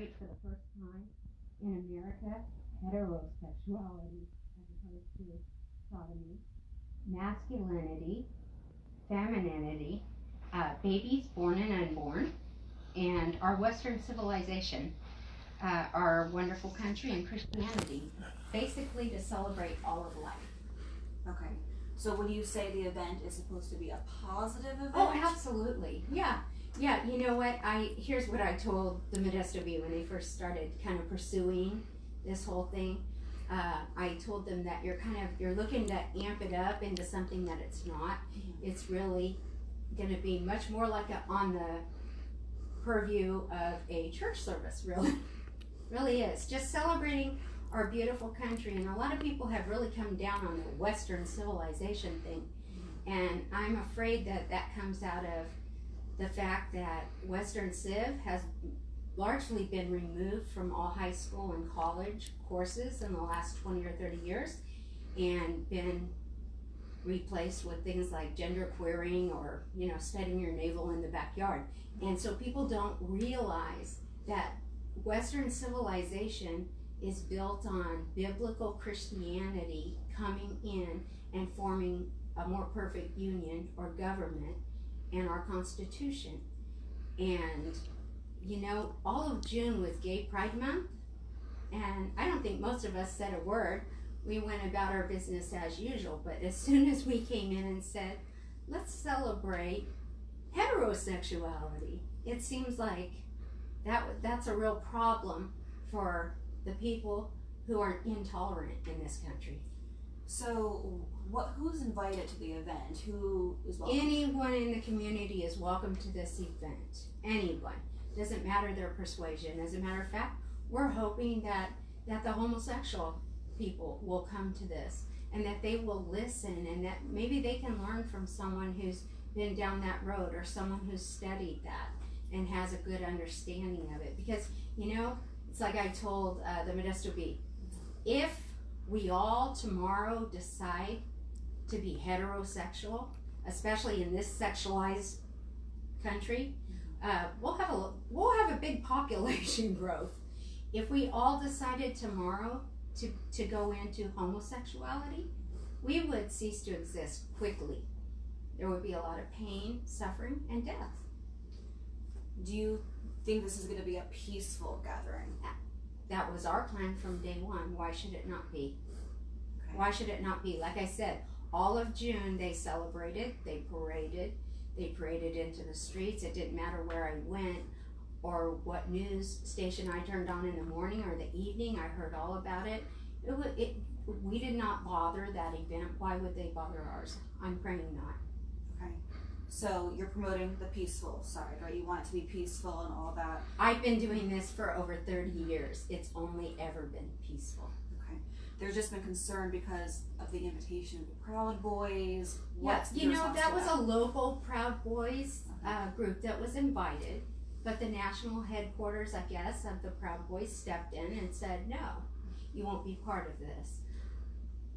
celebrate for the first time in America heterosexuality as opposed to sodomy, masculinity, femininity, babies born and unborn, and our Western civilization, our wonderful country, and Christianity, basically to celebrate all of life. Okay. So when you say the event is supposed to be a positive event? Oh, absolutely. Yeah. Yeah, you know what? Here's what I told the Modesto Bee when they first started kind of pursuing this whole thing. I told them that you're looking to amp it up into something that it's not. Mm-hmm. It's really going to be much more like on the purview of a church service, really. Really is. Just celebrating our beautiful country, and a lot of people have really come down on the Western civilization thing, and I'm afraid that comes out of the fact that Western Civ has largely been removed from all high school and college courses in the last 20 or 30 years and been replaced with things like gender queering or, studying your navel in the backyard. And so people don't realize that Western civilization is built on biblical Christianity coming in and forming a more perfect union or government and our Constitution. And all of June was Gay Pride Month, and I don't think most of us said a word. We went about our business as usual, but as soon as we came in and said, let's celebrate heterosexuality, it seems like that's a real problem for the people who are intolerant in this country. So who's invited to the event? Who is welcome? Anyone in the community is welcome to this event. Anyone. Doesn't matter their persuasion. As a matter of fact, we're hoping that the homosexual people will come to this and that they will listen and that maybe they can learn from someone who's been down that road or someone who's studied that and has a good understanding of it. Because, it's like I told the Modesto Bee, if we all tomorrow decide to be heterosexual, especially in this sexualized country, we'll have a big population growth. If we all decided tomorrow to go into homosexuality, we would cease to exist quickly. There would be a lot of pain, suffering, and death. Do you think this is going to be a peaceful gathering? That was our plan from day one. Why should it not be? Okay. Why should it not be? Like I said, all of June they celebrated, they paraded into the streets. It didn't matter where I went or what news station I turned on in the morning or the evening. I heard all about it. We did not bother that event. Why would they bother ours? I'm praying not. Okay. So you're promoting the peaceful side, right? You want it to be peaceful and all that. I've been doing this for over 30 years. It's only ever been peaceful. Okay. There's just been concern because of the invitation of the Proud Boys. Yes, that was a local Proud Boys group that was invited, but the national headquarters, I guess, of the Proud Boys stepped in and said, no, you won't be part of this.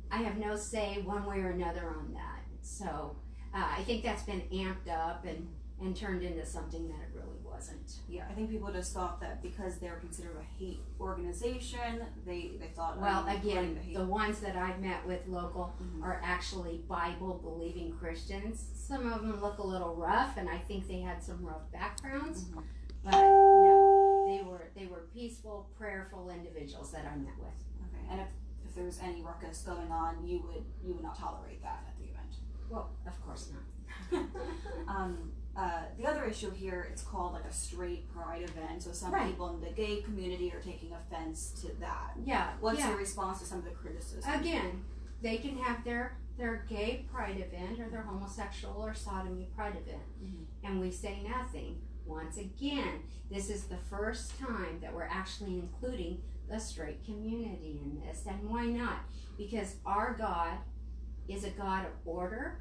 I have no say one way or another on that. So I think that's been amped up and turned into something that it really wasn't. Yeah, I think people just thought that because they're considered a hate organization, they thought. Well, again, the ones that I've met with local are actually Bible-believing Christians. Some of them look a little rough, and I think they had some rough backgrounds. But no, they were peaceful, prayerful individuals that I met with. Okay, and if there was any ruckus going on, you would not tolerate that at the event. Well, of course not. The other issue here, it's called like a straight pride event. So some people in the gay community are taking offense to that. Yeah. What's your response to some of the criticism? Again, they can have their gay pride event or their homosexual or sodomy pride event. And we say nothing. Once again, this is the first time that we're actually including the straight community in this. And why not? Because our God is a God of order.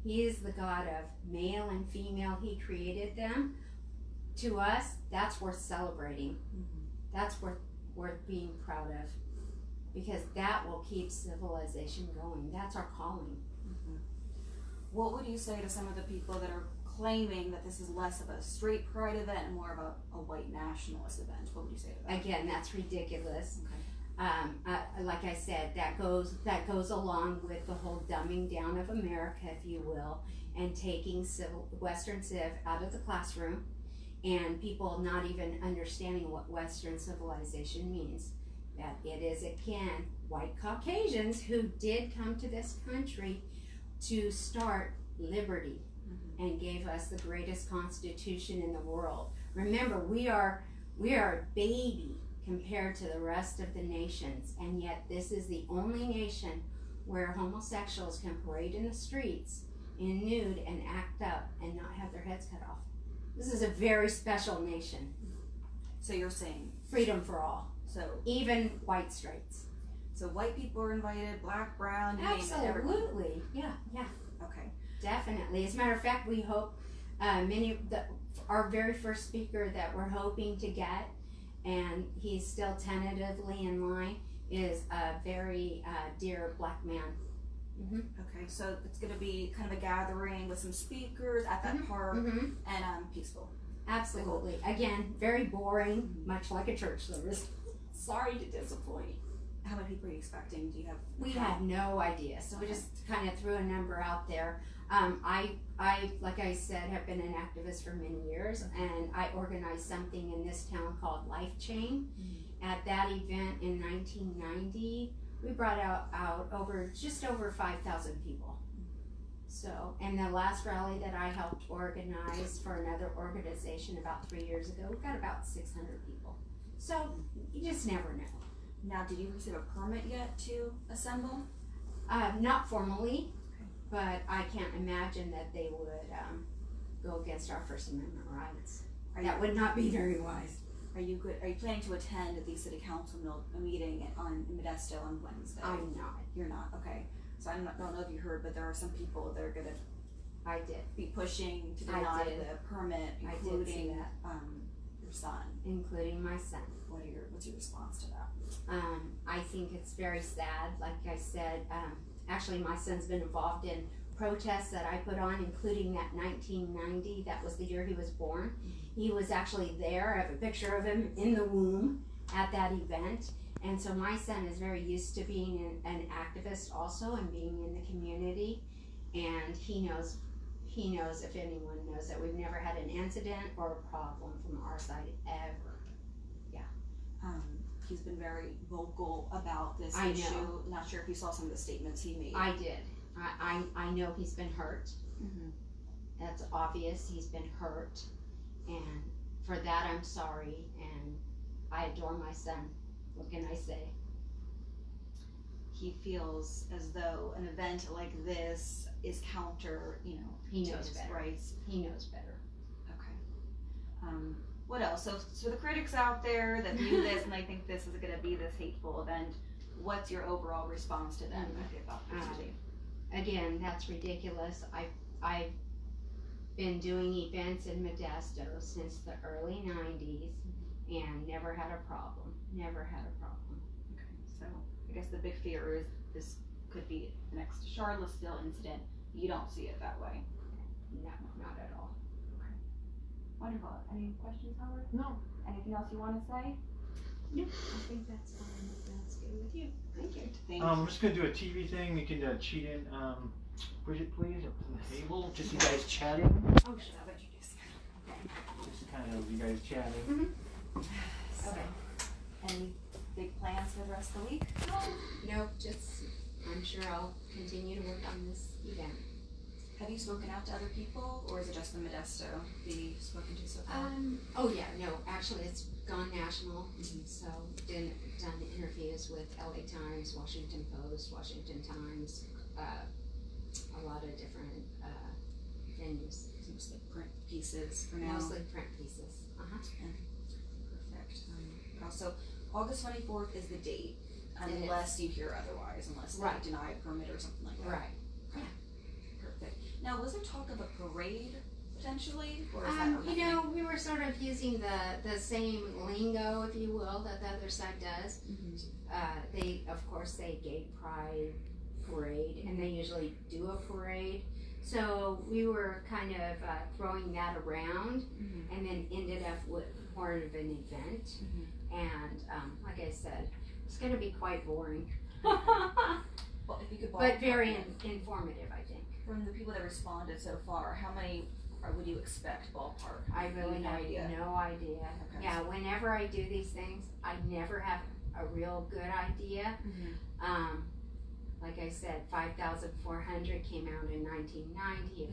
He is the God of male and female. He created them. To us, that's worth celebrating. That's worth being proud of, because that will keep civilization going. That's our calling. What would you say to some of the people that are claiming that this is less of a straight pride event and more of a white nationalist event. What would you say to that? Again, that's ridiculous. Okay. Like I said, that goes along with the whole dumbing down of America, if you will, and taking Western Civ out of the classroom, and people not even understanding what Western civilization means. That it is, again, white Caucasians who did come to this country to start liberty and gave us the greatest constitution in the world. Remember, we are a baby compared to the rest of the nations, and yet this is the only nation where homosexuals can parade in the streets in nude and act up and not have their heads cut off. This is a very special nation. So you're saying freedom for all. So even white straights. So white people are invited, black, brown, you name it, everyone. Absolutely. Yeah. Okay. Definitely. As a matter of fact, we hope our very first speaker that we're hoping to get, and he's still tentatively in line, is a very dear black man. Okay, so it's going to be kind of a gathering with some speakers at that park and peaceful. Absolutely. Again, very boring, much like a church service. Sorry to disappoint. How many people are you expecting? Do you have? We had no idea, so we just kind of threw a number out there. I, like I said, have been an activist for many years, and I organized something in this town called Life Chain. At that event in 1990, we brought out just over 5,000 people. So, and the last rally that I helped organize for another organization about 3 years ago, we got about 600 people. So, you just never know. Now, did you receive a permit yet to assemble? Not formally, but I can't imagine that they would go against our First Amendment rights. That would not be very wise. Are you planning to attend the city council meeting in Modesto on Wednesday? I'm not. You're not? Okay. So I don't know if you heard, but there are some people that are going to be pushing to deny the permit, including your son. Including my son. What's your response to that? I think it's very sad. Like I said, actually my son's been involved in protests that I put on, including that 1990, that was the year he was born. He was actually there. I have a picture of him in the womb at that event. And so my son is very used to being an activist also and being in the community. And he knows, if anyone knows, that we've never had an incident or a problem from our side ever. Yeah. He's been very vocal about this issue. Know. Not sure if you saw some of the statements he made. I did. I know he's been hurt. That's obvious. He's been hurt. And for that, I'm sorry. And I adore my son. What can I say? He feels as though an event like this is counter, he to knows his better. rights. He knows better. Okay. What else? So the critics out there that view this and they think this is going to be this hateful event, what's your overall response to them? Again, that's ridiculous. I've been doing events in Modesto since the early 90s and never had a problem. Never had a problem. Okay, so I guess the big fear is this could be the next Charlottesville incident. You don't see it that way? No, not at all. Okay. Wonderful. Any questions, Howard? No. Anything else you want to say? No, I think that's fine. That's good with you. Thank you. Thank you. We're just gonna do a TV thing. You can cheat in. Bridget, please, up to the table. Just you guys chatting. Oh, should I let you just? Just kind of you guys chatting. Okay. Any big plans for the rest of the week? No, just I'm sure I'll continue to work on this event. Have you spoken out to other people, or is it just the Modesto that you've spoken to so far? Oh yeah, no, actually it's gone national. So done interviews with LA Times, Washington Post, Washington Times, a lot of different venues. Mostly print pieces for now. Mostly print pieces. Perfect. Also, August 24th is the date, unless you hear otherwise, unless they deny a permit or something like that. Right. Okay. Perfect. Now, was there talk of a parade potentially, or is that not happening? We were sort of using the same lingo, if you will, that the other side does. They, of course, say gay pride parade, and they usually do a parade. So we were kind of throwing that around, Mhm. and then ended up with more of an event. Mhm. And like I said, it's going to be quite boring, Well, if you could but very ballpark it, informative, I think. from the people that responded so far, how many would you expect ballpark? I really No have idea. no idea. Okay. Yeah, whenever I do these things, I never have a real good idea. Mhm. Like I said, 5,400 came out in 1990.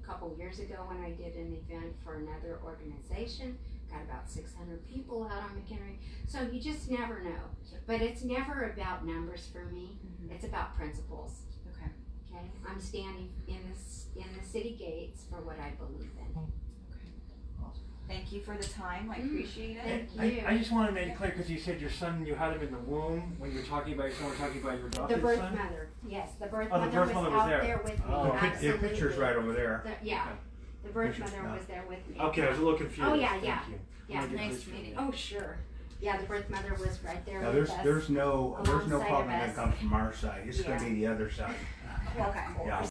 A couple years ago when I did an event for another organization, got about 600 people out on McHenry. So you just never know. But it's never about numbers for me. Mhm. It's about principles. Okay. Okay, I'm standing in the city gates for what I believe in. Thank you for the time. I appreciate it. Thank you. I just want to make it clear because you said your son, you had him in the womb when you were talking about your son. We're talking about your The adopted birth son. mother, yes, the birth Oh, the mother birth was mother was out there. there with me. Oh, The Absolutely. picture's right over there. Yeah, Okay. the birth Picture's mother not. was there with me. Okay, I was a little confused. Oh, yeah, Thank yeah. you. Yeah. I'll get Nice this meeting. Oh, sure. Yeah, the birth mother was right there Now with us. there's no alongside of problem that us. comes from our side. It's gonna Yeah. be the other side. Okay. Yeah.